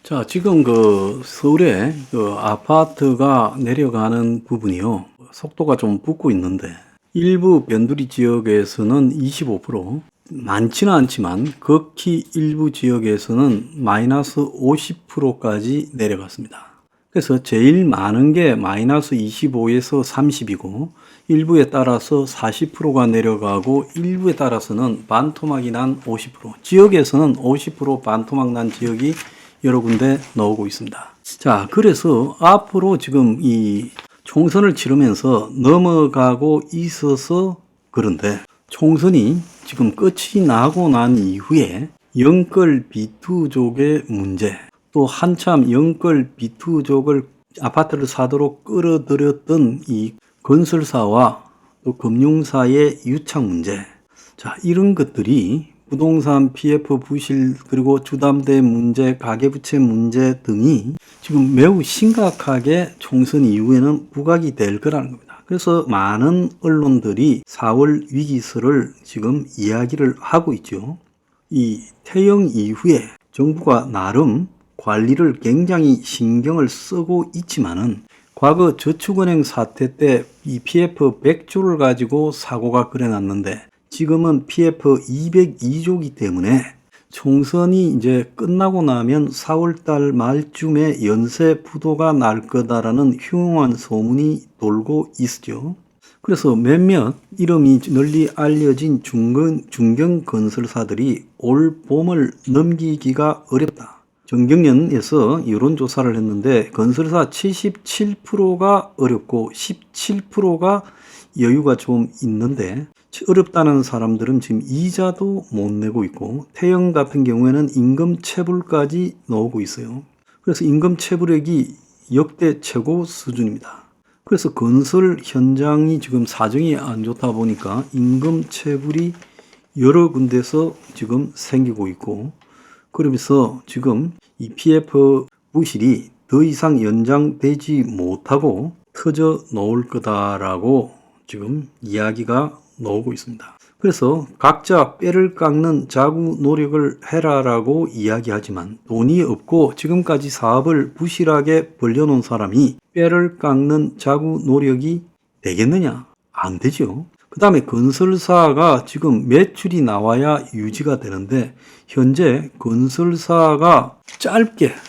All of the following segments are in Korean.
자, 지금 서울에 아파트가 내려가는 부분이요. 속도가 좀 붙고 있는데, 일부 변두리 지역에서는 25%, 많지는 않지만 극히 일부 지역에서는 마이너스 50%까지 내려갔습니다. 그래서 제일 많은 게 마이너스 25에서 30이고, 일부에 따라서 40%가 내려가고, 일부에 따라서는 반토막이 난 50%, 지역에서는 50% 반토막 난 지역이 여러 군데 나오고 있습니다. 자, 그래서 앞으로 지금 이 총선을 치르면서 넘어가고 있어서 그런데 총선이 지금 끝이 나고 난 이후에 영끌 비투족의 문제, 또 한참 영끌 비투족을 아파트를 사도록 끌어들였던 이 건설사와 또 금융사의 유착 문제, 자, 이런 것들이 부동산 PF 부실 그리고 주담대 문제, 가계부채 문제 등이 지금 매우 심각하게 총선 이후에는 부각이 될 거라는 겁니다. 그래서 많은 언론들이 4월 위기설을 지금 이야기를 하고 있죠. 이 퇴영 이후에 정부가 나름 관리를 굉장히 신경을 쓰고 있지만은 과거 저축은행 사태 때 이 PF 100조를 가지고 사고가 그래놨는데 지금은 PF 202조이기 때문에 총선이 이제 끝나고 나면 4월달 말쯤에 연쇄 부도가 날 거다라는 흉흉한 소문이 돌고 있죠. 그래서 몇몇 이름이 널리 알려진 중견 건설사들이 올 봄을 넘기기가 어렵다. 정경련에서 여론조사를 했는데 건설사 77%가 어렵고 17%가 여유가 좀 있는데 어렵다는 사람들은 지금 이자도 못 내고 있고 태영 같은 경우에는 임금 체불까지 나오고 있어요. 그래서 임금 체불액이 역대 최고 수준입니다. 그래서 건설 현장이 지금 사정이 안 좋다 보니까 임금 체불이 여러 군데서 지금 생기고 있고 그러면서 지금 이 PF 부실이 더 이상 연장되지 못하고 터져 나올 거다라고 지금 이야기가 나오고 있습니다. 그래서 각자 뼈를 깎는 자구 노력을 해라라고 이야기하지만 돈이 없고 지금까지 사업을 부실하게 벌려놓은 사람이 뼈를 깎는 자구 노력이 되겠느냐? 안 되죠. 그 다음에 건설사가 지금 매출이 나와야 유지가 되는데 현재 건설사가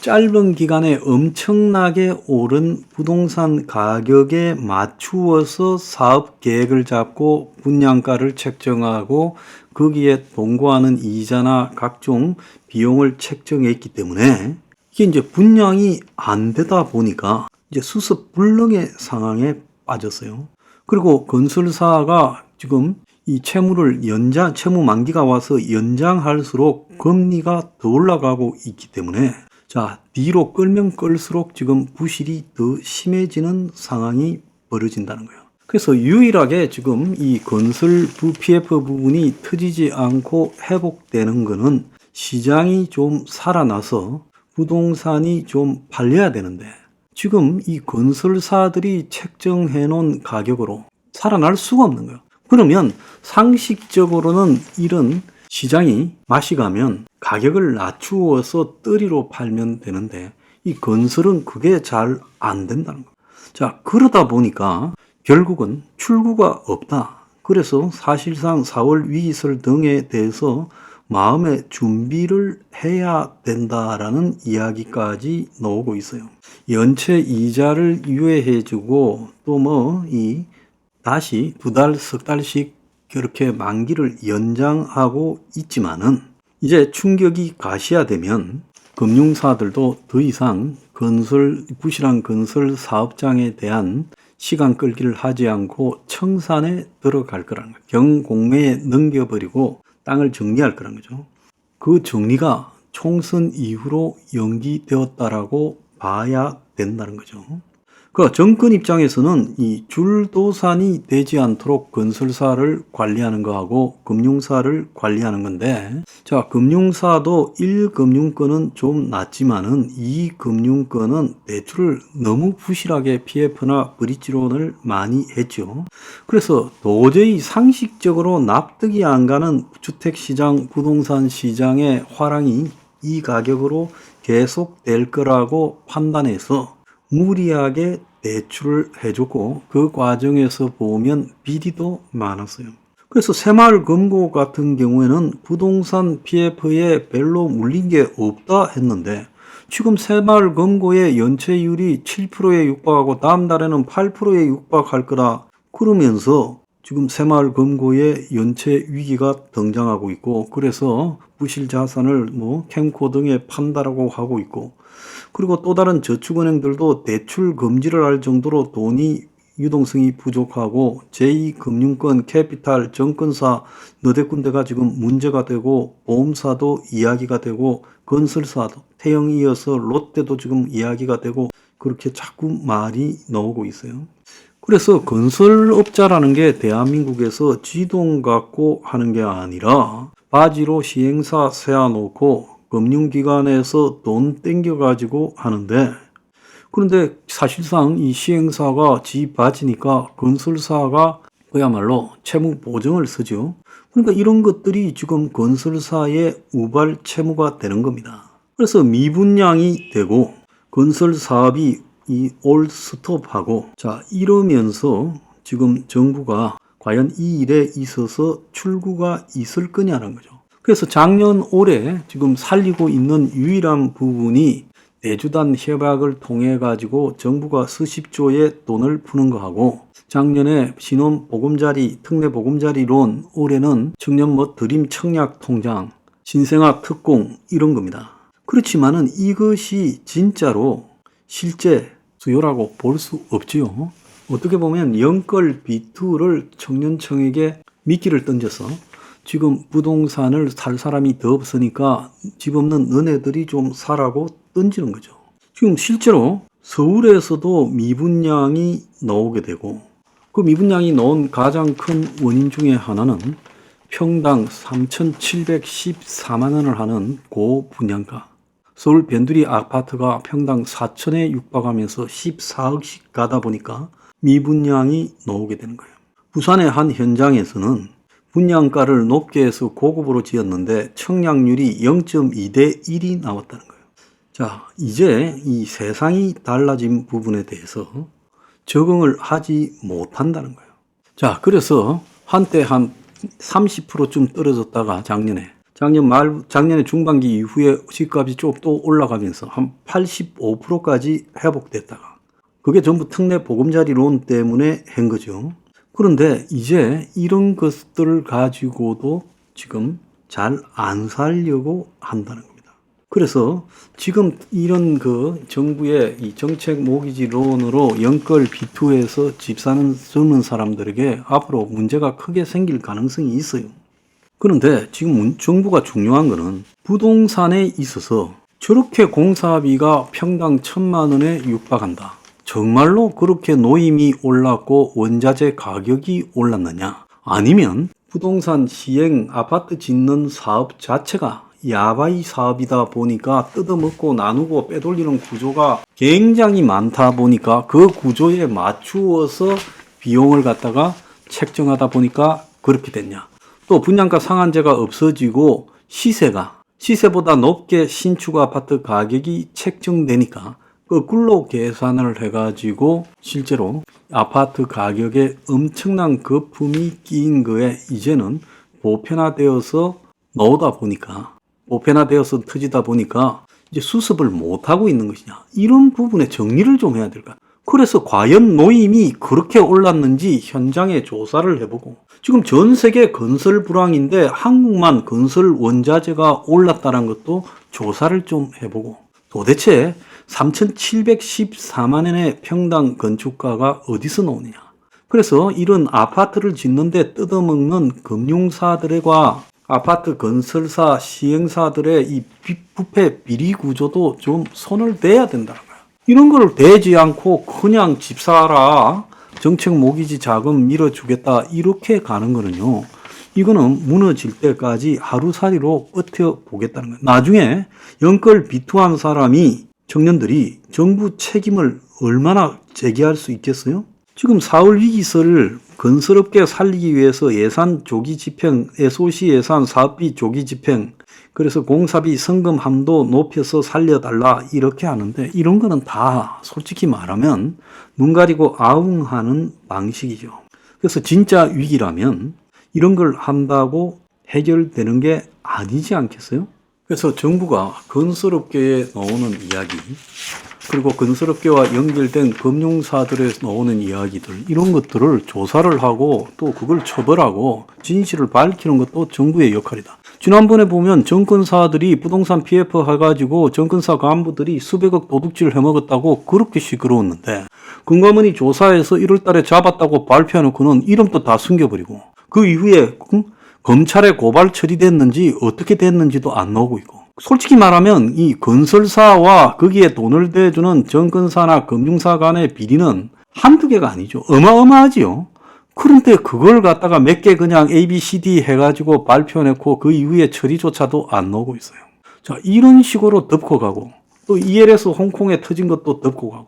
짧은 기간에 엄청나게 오른 부동산 가격에 맞추어서 사업 계획을 잡고 분양가를 책정하고 거기에 동거하는 이자나 각종 비용을 책정했기 때문에 이게 이제 분양이 안 되다 보니까 이제 수습불능의 상황에 빠졌어요. 그리고 건설사가 지금 이 채무 만기가 와서 연장할수록 금리가 더 올라가고 있기 때문에 자, 뒤로 끌면 끌수록 지금 부실이 더 심해지는 상황이 벌어진다는 거예요. 그래서 유일하게 지금 이 건설 PF 부분이 터지지 않고 회복되는 거는 시장이 좀 살아나서 부동산이 좀 팔려야 되는데 지금 이 건설사들이 책정해 놓은 가격으로 살아날 수가 없는 거예요. 그러면 상식적으로는 이런 시장이 맛이 가면 가격을 낮추어서 떨이로 팔면 되는데 이 건설은 그게 잘 안 된다는 거예요. 자, 그러다 보니까 결국은 출구가 없다. 그래서 사실상 4월 위기설 등에 대해서 마음의 준비를 해야 된다라는 이야기까지 나오고 있어요. 연체 이자를 유예해주고 또 다시 2달, 석 달씩 그렇게 만기를 연장하고 있지만은 이제 충격이 가시화되면 금융사들도 더 이상 부실한 건설 사업장에 대한 시간 끌기를 하지 않고 청산에 들어갈 거라는 거예요. 경공매에 넘겨버리고 땅을 정리할 거라는 거죠. 그 정리가 총선 이후로 연기되었다라고 봐야 된다는 거죠. 그 정권 입장에서는 이 줄도산이 되지 않도록 건설사를 관리하는 거하고 금융사를 관리하는 건데 자, 금융사도 1금융권은 좀 낮지만은 2금융권은 대출을 너무 부실하게 PF나 브릿지론을 많이 했죠. 그래서 도저히 상식적으로 납득이 안 가는 주택시장, 부동산 시장의 화랑이 이 가격으로 계속될 거라고 판단해서 무리하게 대출을 해줬고 그 과정에서 보면 비리도 많았어요. 그래서 새마을금고 같은 경우에는 부동산 PF에 별로 물린 게 없다 했는데 지금 새마을금고의 연체율이 7%에 육박하고 다음 달에는 8%에 육박할 거라 그러면서 지금 새마을금고의 연체 위기가 등장하고 있고 그래서 부실 자산을 캠코 등에 판다라고 하고 있고 그리고 또 다른 저축은행들도 대출 금지를 할 정도로 돈이 유동성이 부족하고 제2금융권, 캐피탈, 증권사 너댓 군데가 지금 문제가 되고 보험사도 이야기가 되고 건설사도 태영에 이어서 롯데도 지금 이야기가 되고 그렇게 자꾸 말이 나오고 있어요. 그래서 건설업자라는 게 대한민국에서 지돈 갖고 하는 게 아니라 바지로 시행사 세워놓고 금융기관에서 돈 땡겨가지고 하는데 그런데 사실상 이 시행사가 지 바지니까 건설사가 그야말로 채무 보증을 쓰죠. 그러니까 이런 것들이 지금 건설사의 우발 채무가 되는 겁니다. 그래서 미분양이 되고 건설 사업이 올 스톱하고 자 이러면서 지금 정부가 과연 이 일에 있어서 출구가 있을 거냐는 거죠. 그래서 작년 올해 지금 살리고 있는 유일한 부분이 대주단 협약을 통해 가지고 정부가 수십조의 돈을 푸는 거하고 작년에 신혼 보금자리 특례 보금자리론 올해는 청년 드림 청약 통장 신생아 특공 이런 겁니다. 그렇지만은 이것이 진짜로 실제 수요라고 볼 수 없지요. 어떻게 보면 영끌 B2를 청년청에게 미끼를 던져서 지금 부동산을 살 사람이 더 없으니까 집 없는 너네들이 좀 사라고 던지는 거죠. 지금 실제로 서울에서도 미분양이 나오게 되고 그 미분양이 나온 가장 큰 원인 중에 하나는 평당 3,714만 원을 하는 고분양가. 서울 변두리 아파트가 평당 4천에 육박하면서 14억씩 가다 보니까 미분양이 나오게 되는 거예요. 부산의 한 현장에서는 분양가를 높게 해서 고급으로 지었는데 청약률이 0.2대 1이 나왔다는 거예요. 자, 이제 이 세상이 달라진 부분에 대해서 적응을 하지 못한다는 거예요. 자, 그래서 한때 한 30%쯤 떨어졌다가 작년에 중반기 이후에 집값이 쭉 또 올라가면서 한 85%까지 회복됐다가 그게 전부 특례 보금자리론 때문에 한 거죠. 그런데 이제 이런 것들을 가지고도 지금 잘 안 살려고 한다는 겁니다. 그래서 지금 이런 정부의 이 정책 모기지론으로 영끌 B2에서 집 사는 젊은 사람들에게 앞으로 문제가 크게 생길 가능성이 있어요. 그런데 지금 정부가 중요한 거는 부동산에 있어서 저렇게 공사비가 평당 1,000만 원에 육박한다. 정말로 그렇게 노임이 올랐고 원자재 가격이 올랐느냐? 아니면 부동산 시행 아파트 짓는 사업 자체가 야바이 사업이다 보니까 뜯어먹고 나누고 빼돌리는 구조가 굉장히 많다 보니까 그 구조에 맞추어서 비용을 갖다가 책정하다 보니까 그렇게 됐냐? 또 분양가 상한제가 없어지고 시세보다 높게 신축 아파트 가격이 책정되니까 거꾸로 계산을 해가지고 실제로 아파트 가격에 엄청난 거품이 끼인 거에 이제는 보편화되어서 터지다 보니까 이제 수습을 못하고 있는 것이냐. 이런 부분에 정리를 좀 해야 될까. 그래서 과연 노임이 그렇게 올랐는지 현장에 조사를 해보고 지금 전 세계 건설 불황인데 한국만 건설 원자재가 올랐다는 것도 조사를 좀 해보고 도대체 3,714만 원의 평당 건축가가 어디서 나오느냐. 그래서 이런 아파트를 짓는데 뜯어먹는 금융사들과 아파트 건설사 시행사들의 이 부패 비리 구조도 좀 손을 대야 된다는 거야. 이런 걸 대지 않고 그냥 집 사라, 정책 모기지 자금 밀어주겠다 이렇게 가는 거는요. 이거는 무너질 때까지 하루살이로 버텨보겠다는 거예요. 나중에 영끌 비투한 사람이 청년들이 정부 책임을 얼마나 제기할 수 있겠어요? 지금 4월 위기설을 건설업계 살리기 위해서 예산 조기 집행, SOC 예산 사업비 조기 집행, 그래서 공사비 성금함도 높여서 살려달라 이렇게 하는데 이런 거는 다 솔직히 말하면 눈 가리고 아웅하는 방식이죠. 그래서 진짜 위기라면 이런 걸 한다고 해결되는 게 아니지 않겠어요? 그래서 정부가 건설업계에 나오는 이야기, 그리고 건설업계와 연결된 금융사들에 나오는 이야기들, 이런 것들을 조사를 하고 또 그걸 처벌하고 진실을 밝히는 것도 정부의 역할이다. 지난번에 보면 정권사들이 부동산 PF 해가지고 정권사 간부들이 수백억 도둑질 해먹었다고 그렇게 시끄러웠는데 금감원이 조사해서 1월 달에 잡았다고 발표해놓고는 이름도 다 숨겨버리고 그 이후에 검찰에 고발 처리됐는지 어떻게 됐는지도 안 나오고 있고, 솔직히 말하면 이 건설사와 거기에 돈을 대주는 정권사나 금융사 간의 비리는 한두 개가 아니죠. 어마어마하지요. 그런데 그걸 갖다가 몇 개 그냥 A, B, C, D 해가지고 발표해놓고 그 이후에 처리조차도 안 나오고 있어요. 자, 이런 식으로 덮고 가고, 또 ELS 홍콩에 터진 것도 덮고 가고,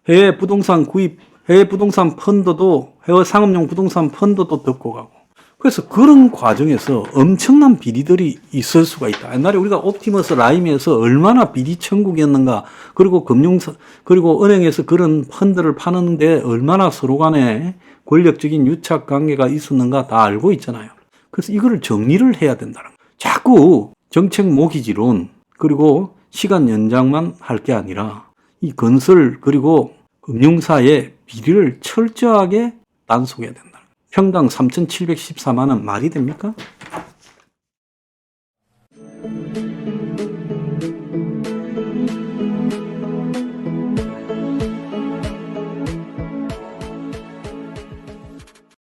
해외 부동산 구입, 해외 부동산 펀드도, 해외 상업용 부동산 펀드도 덮고 가고, 그래서 그런 과정에서 엄청난 비리들이 있을 수가 있다. 옛날에 우리가 옵티머스 라임에서 얼마나 비리 천국이었는가, 그리고 그리고 은행에서 그런 펀드를 파는데 얼마나 서로 간에 권력적인 유착 관계가 있었는가 다 알고 있잖아요. 그래서 이거를 정리를 해야 된다는 거예요. 자꾸 정책 모기지론, 그리고 시간 연장만 할 게 아니라 이 건설 그리고 금융사의 비리를 철저하게 단속해야 된다. 평당 3,714만 원 말이 됩니까?